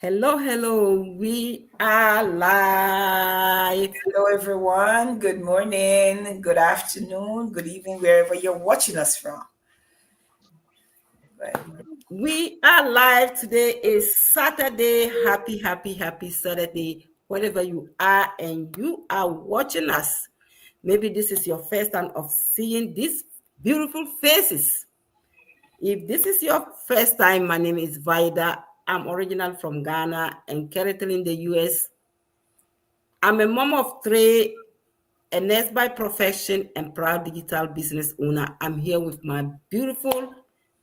Hello, hello. We are live. Hello, everyone. Good morning, good afternoon, good evening, wherever you're watching us from. Right. We are live. Today is Saturday. Happy, happy, happy Saturday, wherever you are and you are watching us. Maybe this is your first time of seeing these beautiful faces. If this is your first time, my name is Vida. I'm original from Ghana and currently in the US. I'm a mom of three, a nurse by profession, and proud digital business owner. I'm here with my beautiful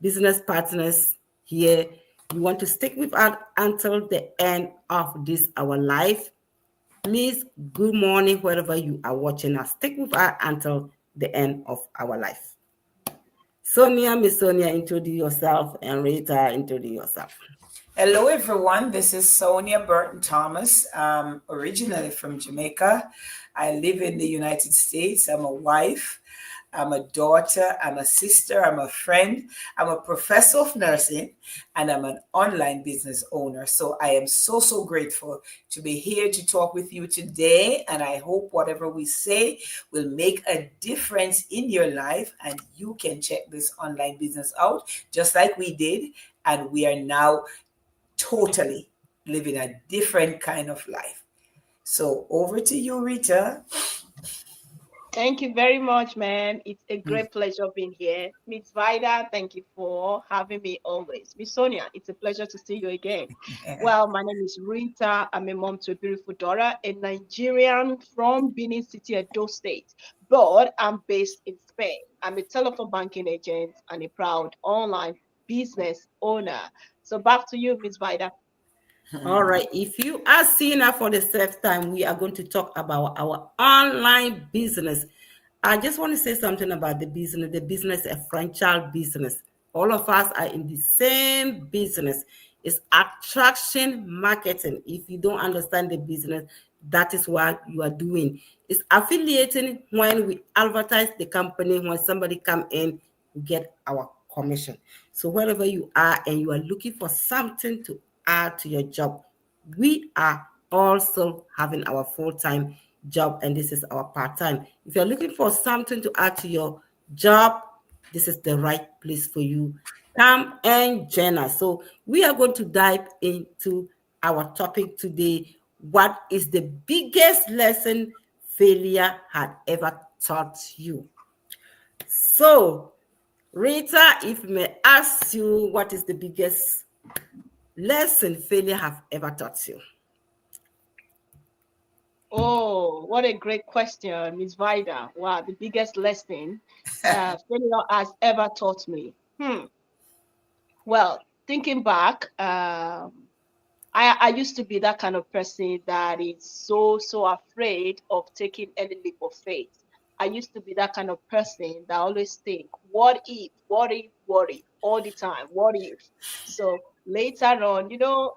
business partners here. You want to stick with us until the end of this our life. Please, good morning wherever you are watching us. Stick with us until the end of our life. Miss Sonia, introduce yourself, and Rita, introduce yourself. Hello, everyone. This is Sonia Burton Thomas, originally from Jamaica. I live in the United States. I'm a wife. I'm a daughter, I'm a sister, I'm a friend, I'm a professor of nursing, and I'm an online business owner. So I am so grateful to be here to talk with you today. And I hope whatever we say will make a difference in your life and you can check this online business out just like we did. And we are now totally living a different kind of life. So over to you, Rita. Thank you very much, man. It's a great pleasure being here. Miss Vida, thank you for having me always. Miss Sonia, it's a pleasure to see you again. Well, my name is Rita. I'm a mom to a beautiful daughter, a Nigerian from Benin City, Edo State, but I'm based in Spain. I'm a telephone banking agent and a proud online business owner. So back to you, Miss Vida. All right. If you are seeing us for the first time, we are going to talk about our online business. I just want to say something about the business. The business, a franchise business. All of us are in the same business. It's attraction marketing. If you don't understand the business, that is what you are doing. It's affiliating when we advertise the company. When somebody come in, we get our commission. So wherever you are and you are looking for something to add to your job, we are also having our full-time job and this is our part-time. If you're looking for something to add to your job, this is the right place for you. Come and join us. So we are going to dive into our topic today. What is the biggest lesson failure had ever taught you? So, Rita, if may ask you, what is the biggest lesson failure have ever taught you? Oh, what a great question, Miss Vida. Wow, the biggest lesson failure has ever taught me. Well, thinking back, I used to be that kind of person that is so afraid of taking any leap of faith. I used to be that kind of person that always think, what if, all the time, what if? So later on,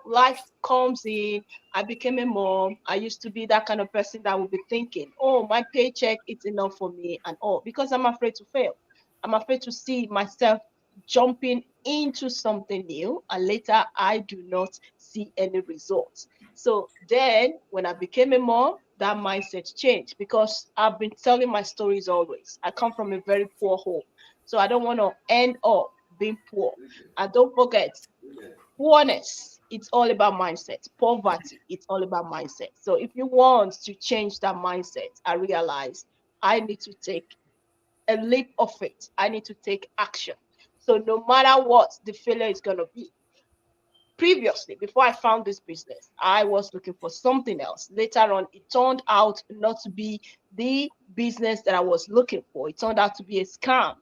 life comes in. I became a mom. I used to be that kind of person that would be thinking, oh, my paycheck is enough for me and all, because I'm afraid to fail. I'm afraid to see myself jumping into something new and later I do not see any results. So then when I became a mom, that mindset changed because I've been telling my stories always. I come from a very poor home. So I don't want to end up being poor. And don't forget, poorness, it's all about mindset. Poverty, it's all about mindset. So if you want to change that mindset, I realize I need to take a leap of faith. I need to take action. So no matter what the failure is going to be, previously, before I found this business, I was looking for something else. Later on, it turned out not to be the business that I was looking for. It turned out to be a scam.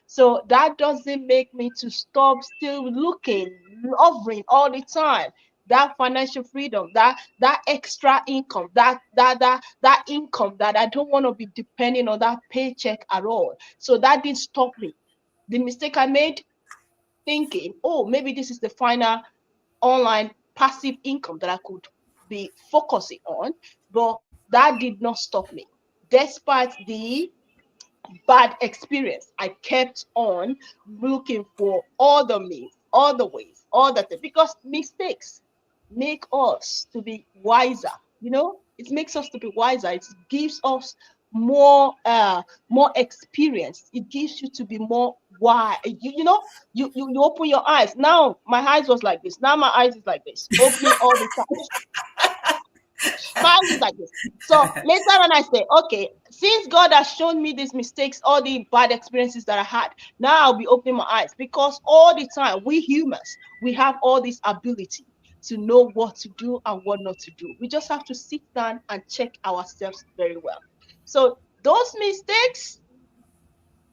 So that doesn't make me to stop still looking, hovering all the time. That financial freedom, that extra income, that income that I don't want to be depending on that paycheck at all. So that didn't stop me. The mistake I made, thinking, oh, maybe this is the final online passive income that I could be focusing on, but that did not stop me. Despite the bad experience, I kept on looking for other means, other ways, other things, because mistakes make us to be wiser. It makes us to be wiser. It gives us more experience. It gives you to be more wise. You open your eyes. Now my eyes was like this. Now my eyes is like this. Opening all the time. Mine is like this. So later on, I say, okay, since God has shown me these mistakes, all the bad experiences that I had, now I'll be opening my eyes, because all the time, we humans, we have all this ability to know what to do and what not to do. We just have to sit down and check ourselves very well. So those mistakes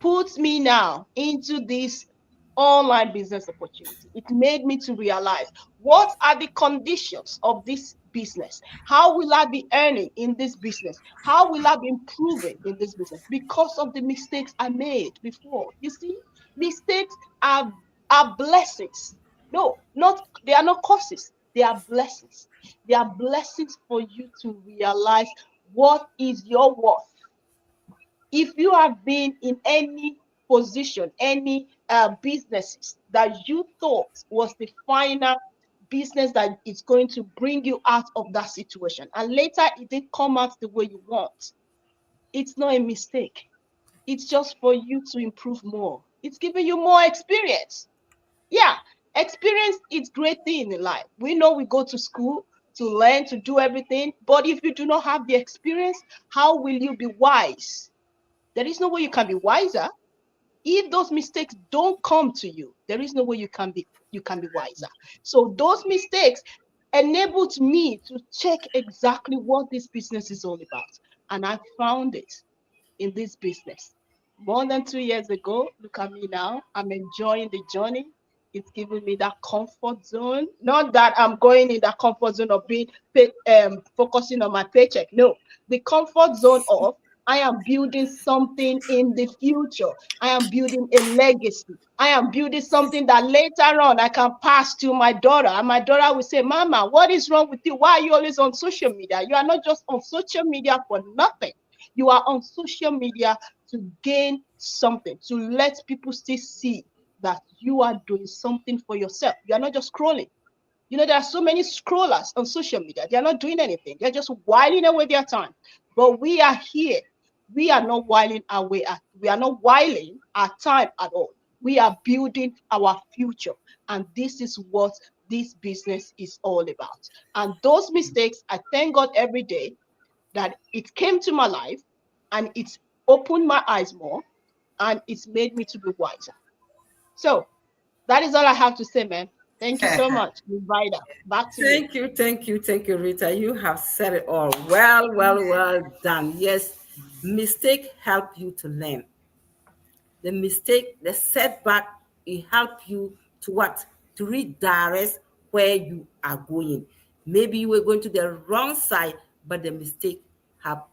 puts me now into this online business opportunity. It made me to realize, what are the conditions of this business? How will I be earning in this business? How will I be improving in this business? Because of the mistakes I made before. You see, mistakes are blessings. No, not they are not curses. They are blessings. They are blessings for you to realize what is your worth. If you have been in any position, any businesses that you thought was the final business that is going to bring you out of that situation, and later it didn't come out the way you want, it's not a mistake. It's just for you to improve more. It's giving you more experience. Yeah, experience is great thing in life. We know we go to school to learn, to do everything, but if you do not have the experience, how will you be wise? There is no way you can be wiser. If those mistakes don't come to you, there is no way you can be wiser. So those mistakes enabled me to check exactly what this business is all about. And I found it in this business. More than 2 years ago, look at me now. I'm enjoying the journey. It's giving me that comfort zone. Not that I'm going in that comfort zone of being focusing on my paycheck. No, the comfort zone of I am building something in the future. I am building a legacy. I am building something that later on I can pass to my daughter. And my daughter will say, Mama, what is wrong with you? Why are you always on social media? You are not just on social media for nothing. You are on social media to gain something, to let people still see that you are doing something for yourself. You are not just scrolling. There are so many scrollers on social media. They are not doing anything. They're just whiling away their time. But we are here. We are not whiling away. We are not whiling our time at all. We are building our future. And this is what this business is all about. And those mistakes, I thank God every day that it came to my life and it's opened my eyes more and it's made me to be wiser. So that is all I have to say, man. Thank you so much, Vida. Back to you. Thank you, Rita. You have said it all. Well done. Yes, mistake help you to learn. The mistake, the setback, it help you to what? To redirect where you are going. Maybe you were going to the wrong side, but the mistake help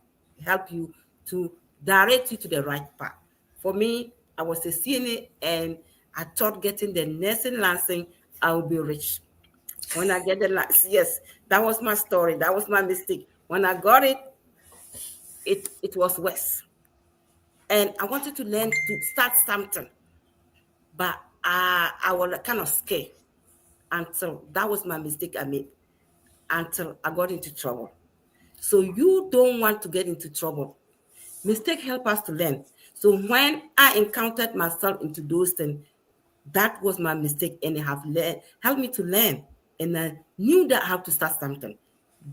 you to direct you to the right path. For me, I was a CNA and I thought getting the nursing license, I will be rich. When I get the license, yes, that was my story. That was my mistake. When I got it, it was worse. And I wanted to learn to start something, but I was kind of scared until that was my mistake I made until I got into trouble. So you don't want to get into trouble. Mistake help us to learn. So when I encountered myself into those things, that was my mistake, and it have helped me to learn. And I knew that I have to start something.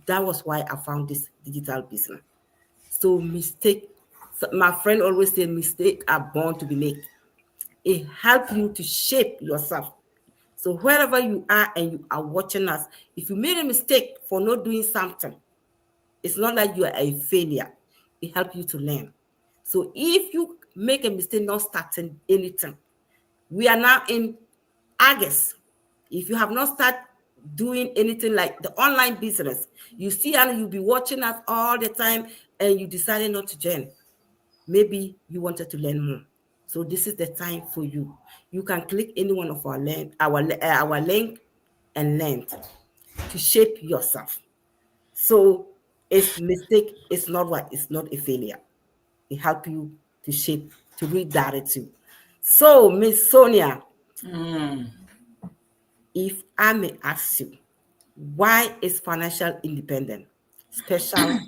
That was why I found this digital business. So my friend always said, mistakes are born to be made. It helps you to shape yourself. So wherever you are and you are watching us, if you made a mistake for not doing something, it's not like you are a failure. It helps you to learn. So if you make a mistake not starting anything, we are now in August. If you have not started doing anything like the online business, you see and you'll be watching us all the time and you decided not to join. Maybe you wanted to learn more. So this is the time for you. You can click any one of our link and learn to shape yourself. So it's mistake, it's not what, it's not a failure. It help you to shape, to redirect you. So Miss Sonia, if I may ask you, Why is financial independence special,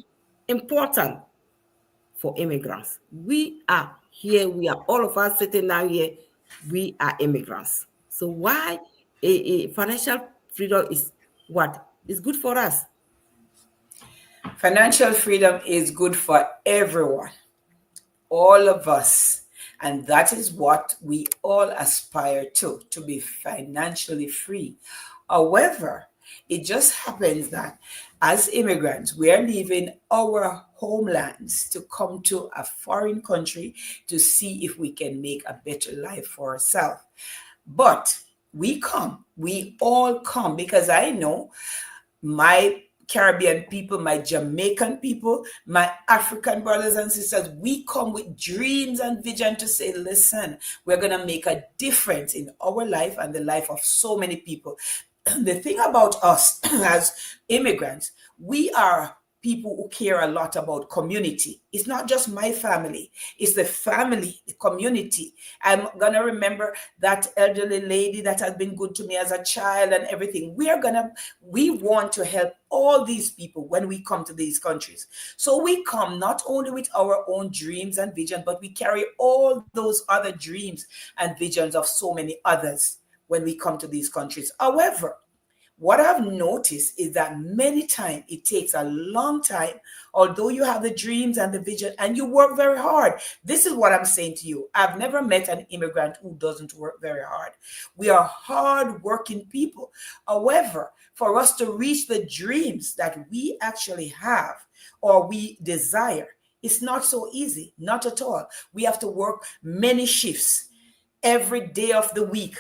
important for immigrants? We are here, we are all of us sitting down here, we are immigrants. So why a financial freedom is what is good for us? Financial freedom is good for everyone, all of us. And that is what we all aspire to be financially free. However, it just happens that as immigrants, we are leaving our homelands to come to a foreign country to see if we can make a better life for ourselves. But we all come because I know my Caribbean people, my Jamaican people, my African brothers and sisters, we come with dreams and vision to say, listen, we're going to make a difference in our life and the life of so many people. The thing about us as immigrants, we are people who care a lot about community. It's not just my family, it's the family, the community. I'm gonna remember that elderly lady that has been good to me as a child and everything. We want to help all these people when we come to these countries. So we come not only with our own dreams and vision, but we carry all those other dreams and visions of so many others when we come to these countries. However, what I've noticed is that many times it takes a long time, although you have the dreams and the vision and you work very hard. This is what I'm saying to you. I've never met an immigrant who doesn't work very hard. We are hard working people. However, for us to reach the dreams that we actually have or we desire, it's not so easy, not at all. We have to work many shifts every day of the week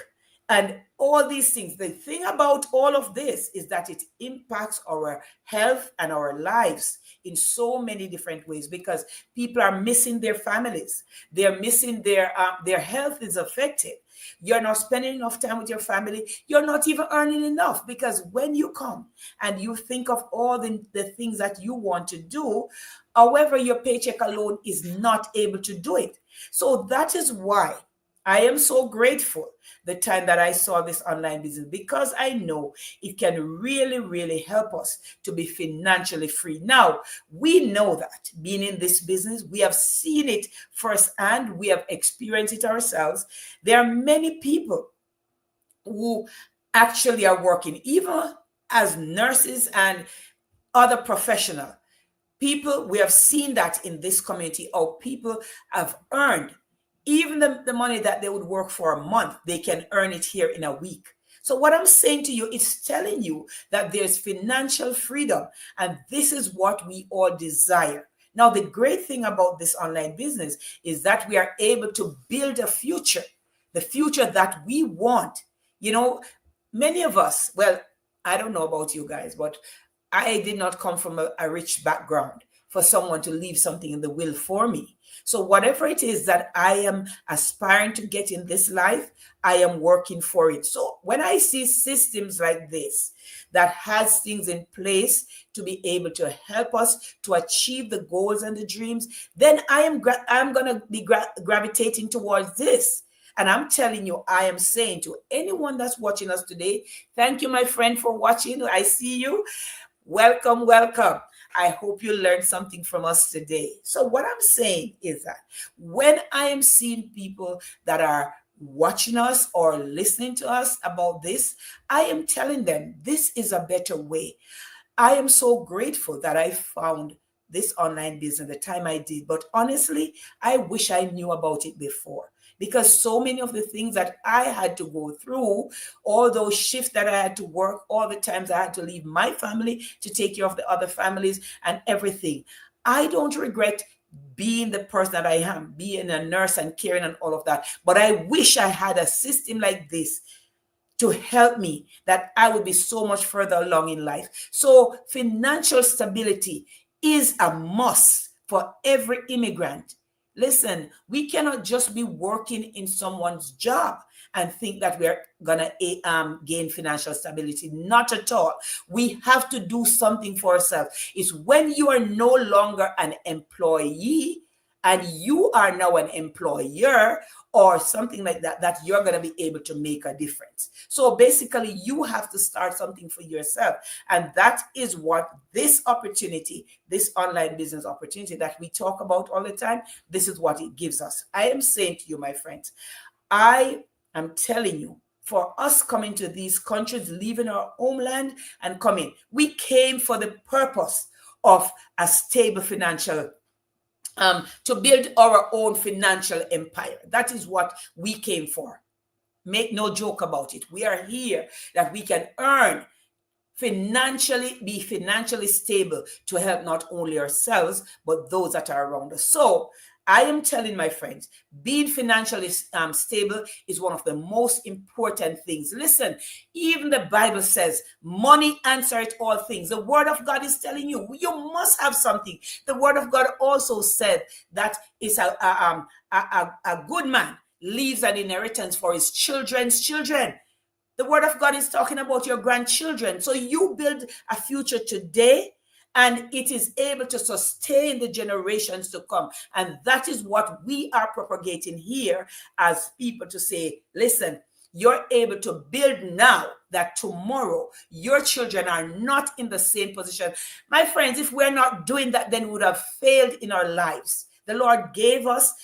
and all these things. The thing about all of this is that it impacts our health and our lives in so many different ways because people are missing their families. They're missing their health is affected. You're not spending enough time with your family. You're not even earning enough because when you come and you think of all the things that you want to do, however, your paycheck alone is not able to do it. So that is why I am so grateful the time that I saw this online business because I know it can really, really help us to be financially free. Now, we know that being in this business, we have seen it firsthand, we have experienced it ourselves. There are many people who actually are working, even as nurses and other professionals. People, we have seen that in this community, how people have earned even the money that they would work for a month, they can earn it here in a week. So what I'm saying to you is telling you that there's financial freedom, and this is what we all desire. Now, the great thing about this online business is that we are able to build a future, the future that we want. You know, many of us, well, I don't know about you guys, but I did not come from a rich background for someone to leave something in the will for me. So whatever it is that I am aspiring to get in this life, I am working for it. So when I see systems like this that has things in place to be able to help us to achieve the goals and the dreams, then I'm going to be gravitating towards this. And I'm telling you, I am saying to anyone that's watching us today, thank you, my friend, for watching. I see you. Welcome, welcome. I hope you learned something from us today. So what I'm saying is that when I am seeing people that are watching us or listening to us about this, I am telling them this is a better way. I am so grateful that I found this online business the time I did. But honestly, I wish I knew about it before because so many of the things that I had to go through, all those shifts that I had to work, all the times I had to leave my family to take care of the other families and everything. I don't regret being the person that I am, being a nurse and caring and all of that. But I wish I had a system like this to help me, that I would be so much further along in life. So financial stability is a must for every immigrant. Listen, we cannot just be working in someone's job and think that we're going to gain financial stability. Not at all. We have to do something for ourselves. It's when you are no longer an employee and you are now an employer or something like that, that you're going to be able to make a difference. So basically, you have to start something for yourself. And that is what this opportunity, this online business opportunity that we talk about all the time, this is what it gives us. I am saying to you, my friends, I am telling you, for us coming to these countries, leaving our homeland and coming, we came for the purpose of a stable financial to build our own financial empire. That is what we came for. Make no joke about it. We are here that we can earn financially, be financially stable to help not only ourselves, but those that are around us. So I am telling my friends, being financially stable is one of the most important things. Listen, even the Bible says, money answereth all things. The word of God is telling you, you must have something. The word of God also said that is a good man leaves an inheritance for his children's children. The word of God is talking about your grandchildren. So you build a future today, and it is able to sustain the generations to come. And that is what we are propagating here as people, to say, listen, you're able to build now that tomorrow your children are not in the same position. My friends, if we're not doing that, then we would have failed in our lives. The Lord gave us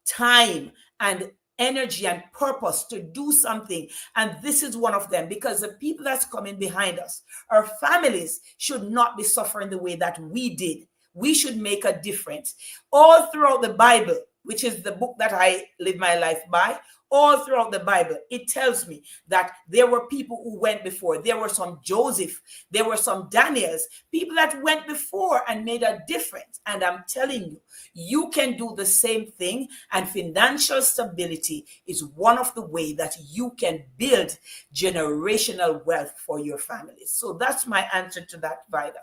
time and energy and purpose to do something, and this is one of them, because the people that's coming behind us, our families, should not be suffering the way that we did. We should make a difference. All throughout the Bible, which is the book that I live my life by, all throughout the Bible, it tells me that there were people who went before. There were some Joseph, there were some Daniels, people that went before and made a difference. And I'm telling you, you can do the same thing. And financial stability is one of the ways that you can build generational wealth for your families. So that's my answer to that, Vida.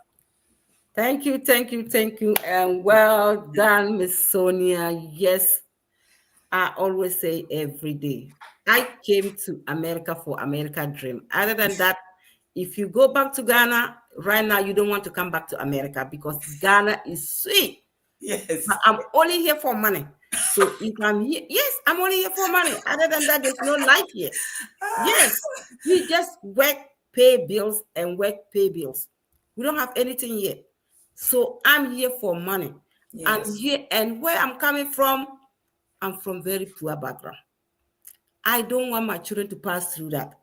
Thank you, thank you, thank you. And well done, Miss Sonia. Yes, I always say every day, I came to America for America dream. Other than that, if you go back to Ghana right now, you don't want to come back to America because Ghana is sweet. Yes. But I'm only here for money. So if I'm here, yes, I'm only here for money. Other than that, there's no life here. Yes, we just work, pay bills, and work, pay bills. We don't have anything here. So I'm here for money. I'm Yes. here, and where I'm coming from, I'm from very poor background. I don't want my children to pass through that.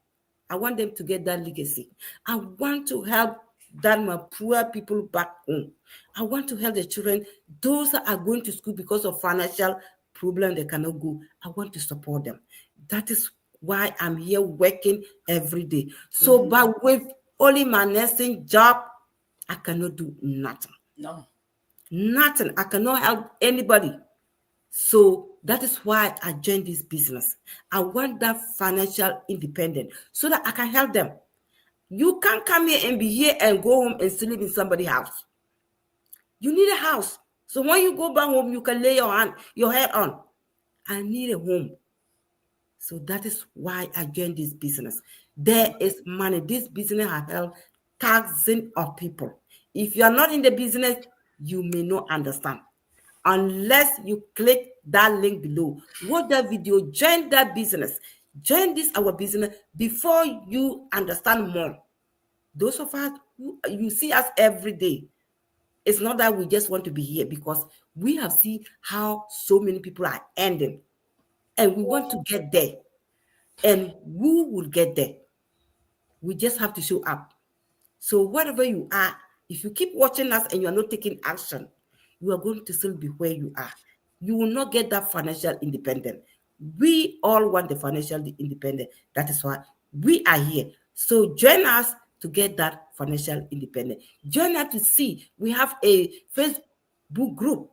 I want them to get that legacy. I want to help that my poor people back home. I want to help the children, those that are going to school because of financial problem, they cannot go. I want to support them. That is why I'm here working every day. So, but with only my nursing job, I cannot do nothing. No. Nothing. I cannot help anybody. So that is why I joined this business. I want that financial independence so that I can help them. You can't come here and be here and go home and sleep in somebody's house. You need a house. So when you go back home, you can lay your head on. I need a home. So that is why I joined this business. There is money. This business has helped thousands of people. If you are not in the business, you may not understand. Unless you click that link below, watch that video, join that business, join this our business before you understand more. Those of us who you see us every day, it's not that we just want to be here, because we have seen how so many people are ending, and we want to get there, and we will get there. We just have to show up. So wherever you are, if you keep watching us and you are not taking action, you are going to still be where you are. You will not get that financial independence. We all want the financial independence. That is why we are here. So join us to get that financial independence. Join us to see. We have a Facebook group.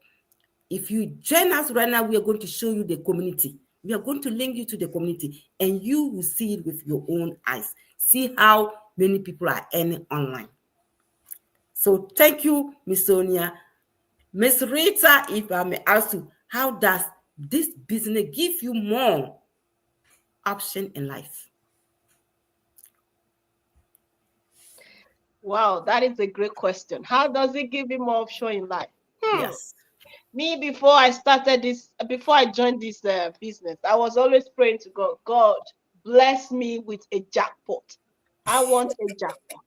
If you join us right now, we are going to show you the community. We are going to link you to the community, and you will see it with your own eyes. See how many people are earning online. So thank you, Miss Sonia. Miss Rita, if I may ask you, how does this business give you more option in life? Wow, that is a great question. How does it give you more option in life? Yes. Me, before I started this, before I joined this business, I was always praying to God, God, bless me with a jackpot. I want a jackpot.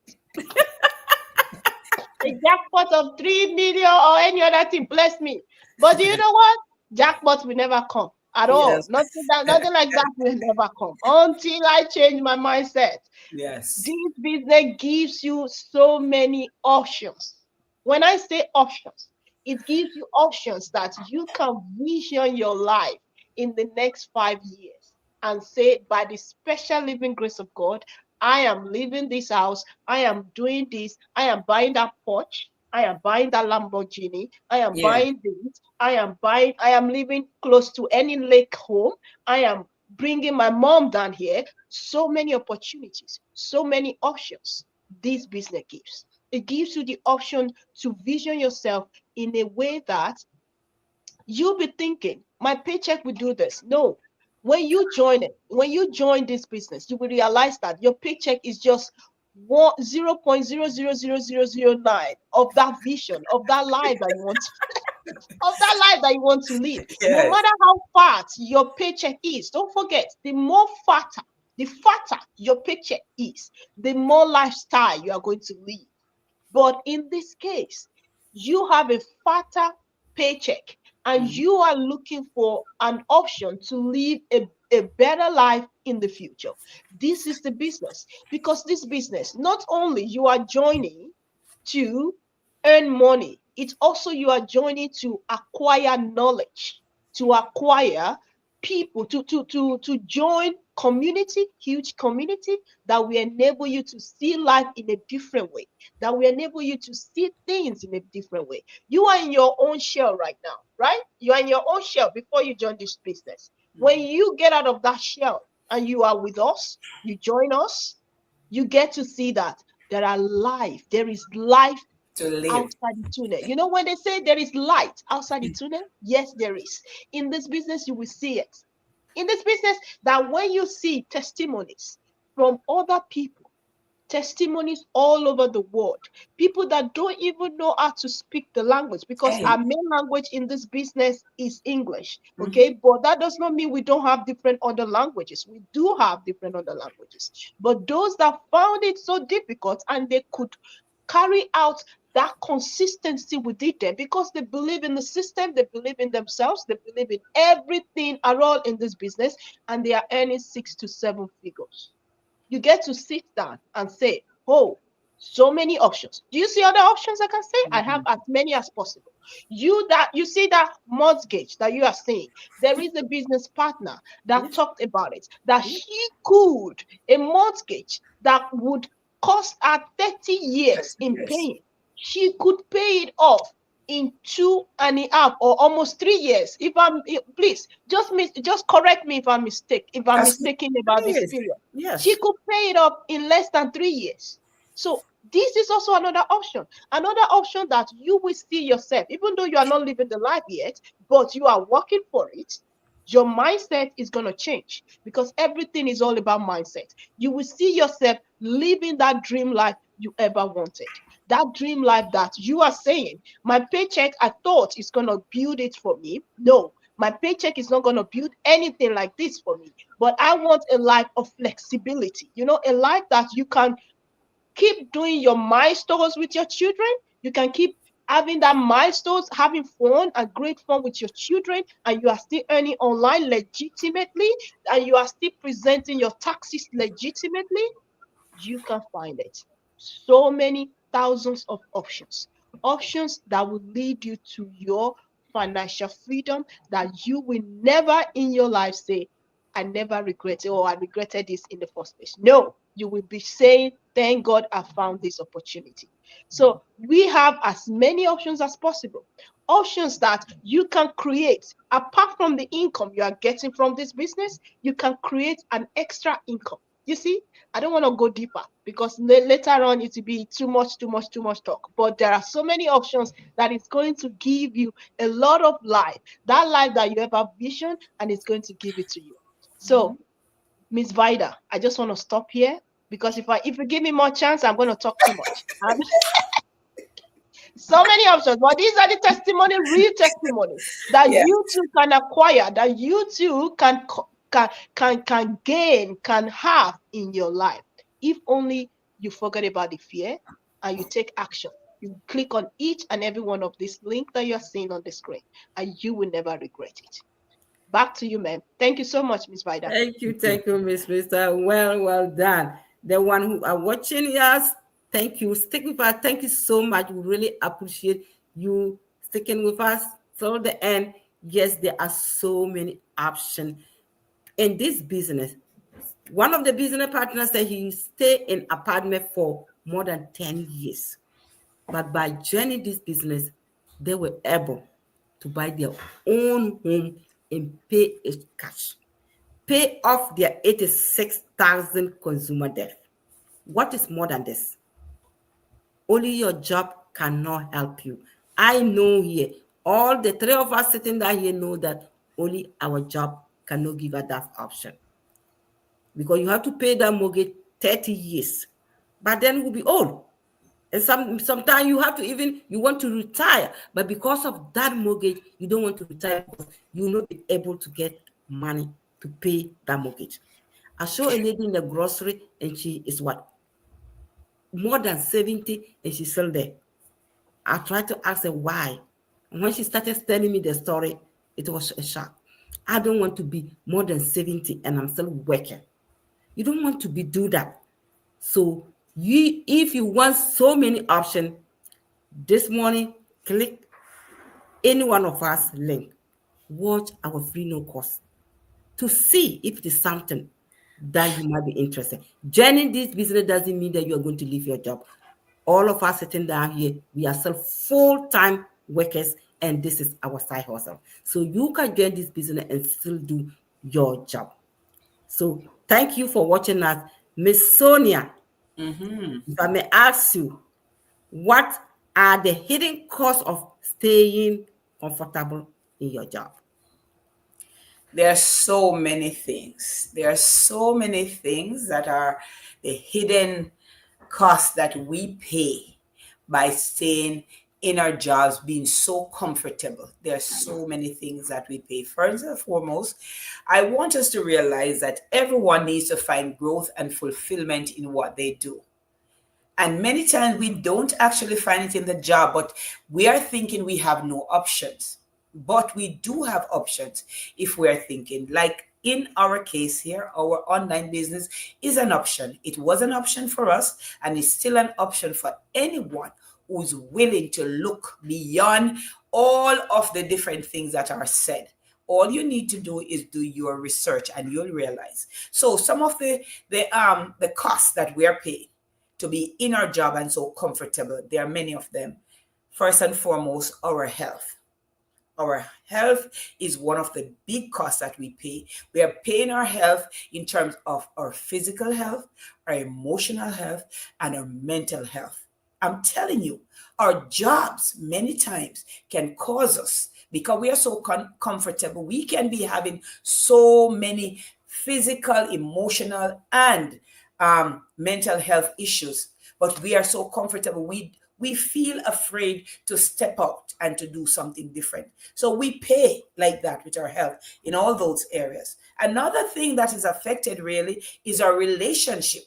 A jackpot of 3 million or any other thing, bless me. But do you know what? Jackpot will never come at all. Yes. Nothing like that will never come until I change my mindset. Yes. This business gives you so many options. When I say options, it gives you options that you can vision your life in the next 5 years and say, by the special living grace of God, I am leaving this house. I am doing this. I am buying that Porsche. I am buying that Lamborghini. I am Yeah. buying this. I am living close to any lake home. I am bringing my mom down here. So many opportunities, so many options this business gives. It gives you the option to vision yourself in a way that you'll be thinking, my paycheck will do this. No. When you join it, when you join this business, you will realize that your paycheck is just 0.000009 of that vision, of that life that you want to live. No Yes. matter how fat your paycheck is, don't forget, the fatter your paycheck is, the more lifestyle you are going to live. But in this case, you have a fatter paycheck and Mhm. you are looking for an option to live a better life in the future. This is the business, because this business, not only you are joining to earn money, it's also you are joining to acquire knowledge, to acquire people, to join community, huge community that will enable you to see life in a different way, that will enable you to see things in a different way. You are in your own shell right now, right? You are in your own shell before you join this business. When you get out of that shell and you are with us, you join us, you get to see that there is life To live. outside the tunnel. You know, when they say there is light outside the tunnel, yes, there is. In this business, you will see it. In this business, that when you see testimonies from other people, testimonies all over the world, people that don't even know how to speak the language, because Hey. our main language in this business is English, Mhm. okay? But that does not mean we don't have different other languages. We do have different other languages. But those that found it so difficult and they could carry out that consistency within them because they believe in the system, they believe in themselves, they believe in everything at all in this business, and they are earning 6 to 7 figures. You get to sit down and say, oh, so many options. Do you see other options I can say? I have Mhm. as many as possible. You see that mortgage that you are saying. There is a business partner that Yes. talked about it, that Yes. he could, a mortgage that would cost her 30 years in Yes. paying. She could pay it off in 2.5 or almost 3 years. If I'm please just correct me if I'm That's mistaken about this Yes. period. She Yes. could pay it up in less than 3 years. So this is also another option. Another option that you will see yourself, even though you are not living the life yet, but you are working for it. Your mindset is going to change because everything is all about mindset. You will see yourself living that dream life you ever wanted. That dream life that you are saying, my paycheck, I thought is going to build it for me. No, my paycheck is not going to build anything like this for me. But I want a life of flexibility, a life that you can keep doing your milestones with your children. You can keep having that milestones, having fun and great fun with your children, and you are still earning online legitimately, and you are still presenting your taxes legitimately. You can find it. So many thousands of options. Options that will lead you to your financial freedom that you will never in your life say, I never regret it or I regretted this in the first place. No, you will be saying, thank God I found this opportunity. So we have as many options as possible. Options that you can create apart from the income you are getting from this business, you can create an extra income. You see, I don't want to go deeper because later on it will be too much talk. But there are so many options that it's going to give you a lot of life, that life that you ever vision, and it's going to give it to you. So, Miss Vida, I just want to stop here because if you give me more chance, I'm going to talk too much. So many options, but these are the testimony, real testimony that Yeah. you too can acquire, that you too can gain, can have in your life. If only you forget about the fear and you take action. You click on each and every one of this link that you're seeing on the screen, and you will never regret it. Back to you, ma'am. Thank you so much, Miss Vida. Thank you, Miss Mister. Well done. The one who are watching us, thank you. Stick with us. Thank you so much. We really appreciate you sticking with us till the end. Yes, there are so many options in this business. One of the business partners said he stay in apartment for more than 10 years. But by joining this business, they were able to buy their own home and pay it cash, pay off their 86,000 consumer debt. What is more than this? Only your job cannot help you. I know here, all the three of us sitting down here know that only our job cannot give us that option. Because you have to pay that mortgage 30 years. But then we'll be old. And sometimes you have to even, you want to retire. But because of that mortgage, you don't want to retire because you will not be able to get money to pay that mortgage. I saw a lady in the grocery and she is what? More than 70 and she's still there. I tried to ask her why. And when she started telling me the story, it was a shock. I don't want to be more than 70 and I'm still working. You don't want to do that. So if you want so many options, this morning, click any one of us link. Watch our free no cost to see if it is something that you might be interested. Joining this business doesn't mean that you are going to leave your job. All of us sitting down here, we are still full-time workers, and this is our side hustle. So you can join this business and still do your job. So thank you for watching us. Miss Sonia, if I may ask you, what are the hidden costs of staying comfortable in your job? There are so many things. There are so many things that are the hidden costs that we pay by staying in our jobs, being so comfortable. There are so many things that we pay. First and foremost, I want us to realize that everyone needs to find growth and fulfillment in what they do. And many times we don't actually find it in the job, but we are thinking we have no options. But we do have options if we're thinking. Like in our case here, our online business is an option. It was an option for us, and it's still an option for anyone who's willing to look beyond all of the different things that are said. All you need to do is do your research, and you'll realize. So some of the costs that we are paying to be in our job and so comfortable, there are many of them. First and foremost, our health. Our health is one of the big costs that we pay. We are paying our health in terms of our physical health, our emotional health, and our mental health. I'm telling you, our jobs many times can cause us, because we are so comfortable, we can be having so many physical, emotional, and mental health issues, but we are so comfortable. We feel afraid to step out and to do something different. So we pay like that with our health in all those areas. Another thing that is affected really is our relationship,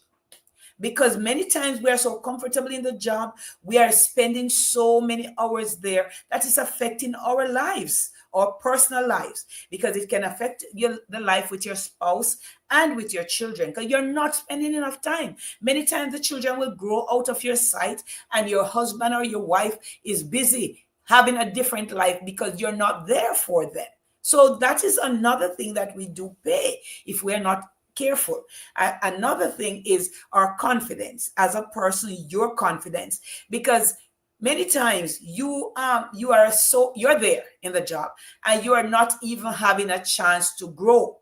because many times we are so comfortable in the job, we are spending so many hours there that is affecting our lives, our personal lives, because it can affect the life with your spouse and with your children, because you're not spending enough time. Many times the children will grow out of your sight, and your husband or your wife is busy having a different life because you're not there for them. So that is another thing that we do pay if we're not careful. Another thing is our confidence as a person, your confidence, because many times you're there in the job and you are not even having a chance to grow.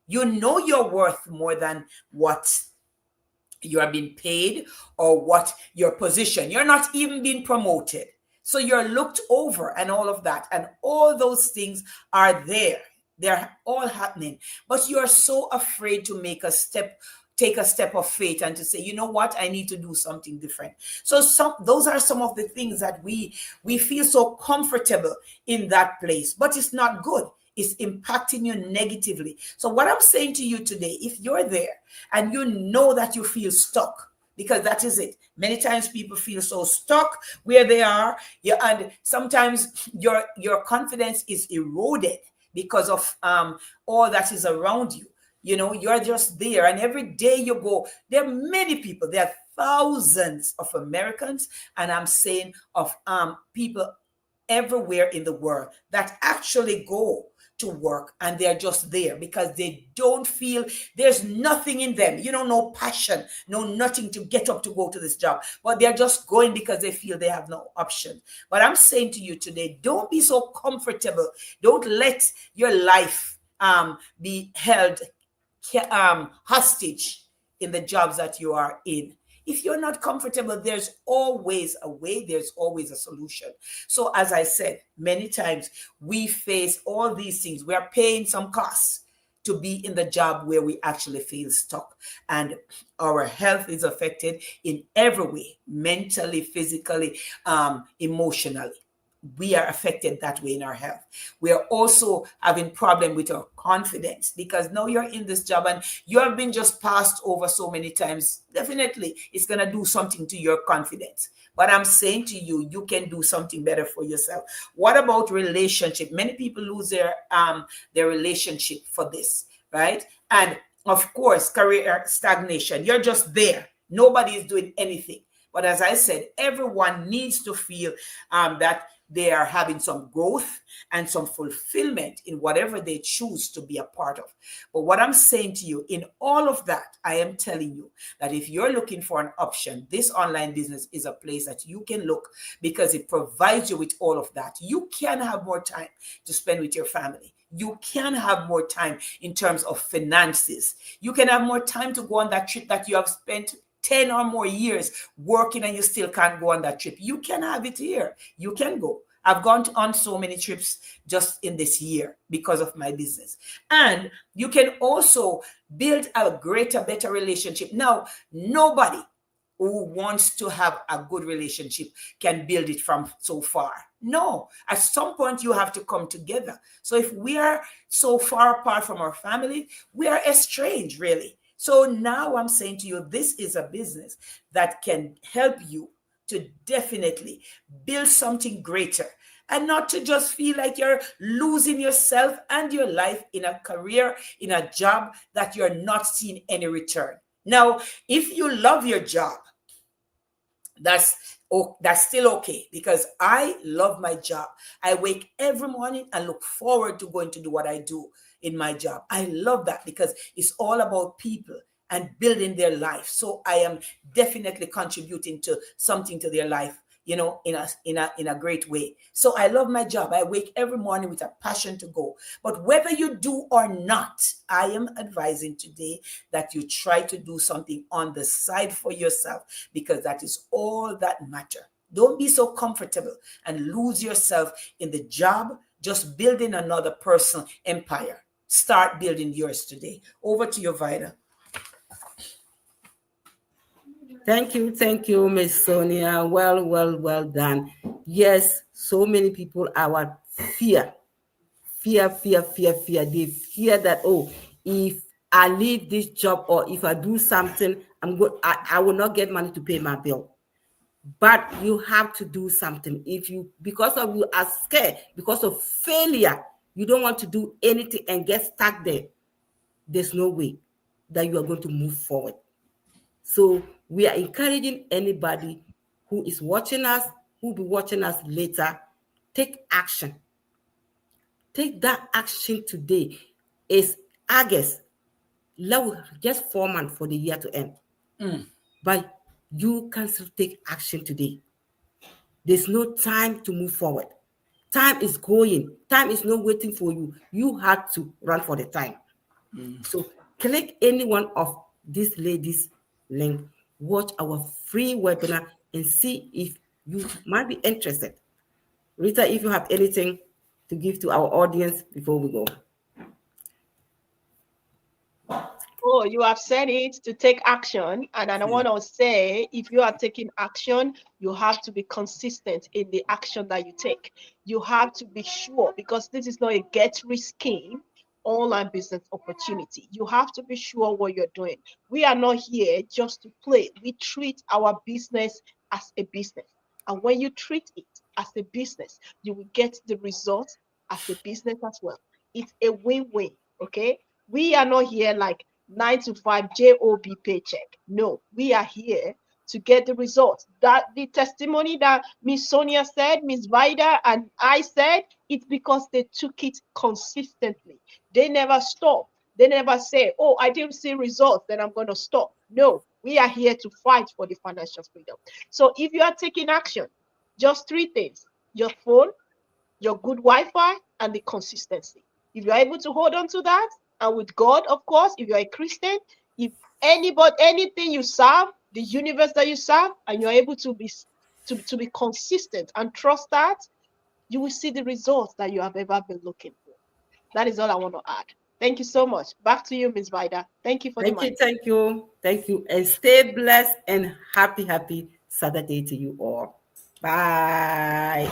You know you're worth more than what you are being paid or what your position. You're not even being promoted. So you're looked over and all of that. And all those things are there. They're all happening. But you're so afraid to make a step take a step of faith and to say, you know what, I need to do something different. So those are some of the things that we feel so comfortable in that place, but it's not good. It's impacting you negatively. So what I'm saying to you today, if you're there and you know that you feel stuck, because that is it. Many times people feel so stuck where they are, yeah, and sometimes your confidence is eroded because of all that is around you. You know, you're just there, and every day you go, there are many people, there are thousands of Americans, and I'm saying of people everywhere in the world that actually go to work, and they're just there because they don't feel, there's nothing in them, you know, no passion, no nothing to get up to go to this job, but they're just going because they feel they have no option. But I'm saying to you today, don't be so comfortable. Don't let your life be held hostage in the jobs that you are in. If you're not comfortable, there's always a way, there's always a solution. So, as I said, many times we face all these things. We are paying some costs to be in the job where we actually feel stuck. And our health is affected in every way, mentally, physically, emotionally. We are affected that way in our health. We are also having problem with our confidence because now you're in this job and you have been just passed over so many times. Definitely, it's going to do something to your confidence. But I'm saying to you, you can do something better for yourself. What about relationship? Many people lose their relationship for this, right? And of course, career stagnation. You're just there. Nobody is doing anything. But as I said, everyone needs to feel that they are having some growth and some fulfillment in whatever they choose to be a part of. But what I'm saying to you, in all of that, I am telling you that if you're looking for an option, this online business is a place that you can look because it provides you with all of that. You can have more time to spend with your family. You can have more time in terms of finances. You can have more time to go on that trip that you have spent 10 or more years working and you still can't go on that trip. You can have it here. You can go. I've gone on so many trips just in this year because of my business. And you can also build a greater, better relationship. Now, nobody who wants to have a good relationship can build it from so far. No, at some point you have to come together. So if we are so far apart from our family, we are estranged, really. So now I'm saying to you, this is a business that can help you to definitely build something greater and not to just feel like you're losing yourself and your life in a career, in a job that you're not seeing any return. Now, if you love your job, that's still okay because I love my job. I wake every morning and look forward to going to do what I do in my job. I love that because it's all about people and building their life. So I am definitely contributing to something to their life, you know, in a great way. So I love my job. I wake every morning with a passion to go. But whether you do or not, I am advising today that you try to do something on the side for yourself because that is all that matters. Don't be so comfortable and lose yourself in the job, just building another personal empire. Start building yours today. Over to you, Vida. Thank you, Miss Sonia. Well done. Yes, so many people are fear. They fear that, oh, if I leave this job or if I do something, I will not get money to pay my bill. But you have to do something. If you, because of you are scared, because of failure, you don't want to do anything and get stuck there, there's no way that you are going to move forward. So we are encouraging anybody who is watching us, who will be watching us later, take action. Take that action today. It's August. Just 4 months for the year to end. But you can still take action today. There's no time to move forward. Time is going. Time is not waiting for you. You have to run for the time. So click any one of these ladies' link, watch our free webinar, and see if you might be interested. Rita, if you have anything to give to our audience before we go. Oh, you have said it to take action. And I See. want to say, if you are taking action, you have to be consistent in the action that you take. You have to be sure because this is not a get rich scheme, online business opportunity. You have to be sure what you're doing. We are not here just to play. We treat our business as a business. And when you treat it as a business, you will get the results as a business as well. It's a win-win. Okay. We are not here like 9 to 5 job paycheck. No, we are here to get the results. That the testimony that Miss Sonia said, Miss Vida, and I said, it's because they took it consistently. They never stop. They never say, oh, I didn't see results, then I'm going to stop. No, we are here to fight for the financial freedom. So if you are taking action, just three things: your phone, your good Wi-Fi, and the consistency. If you're able to hold on to that, and with God, of course, if you're a Christian, if anybody, anything you serve, the universe that you serve, and you're able to be consistent and trust that, you will see the results that you have ever been looking for. That is all I want to add. Thank you so much. Back to you, Ms. Vida. Thank you for the Thank mic. you, thank you, thank you, and stay blessed and happy Saturday to you all. Bye.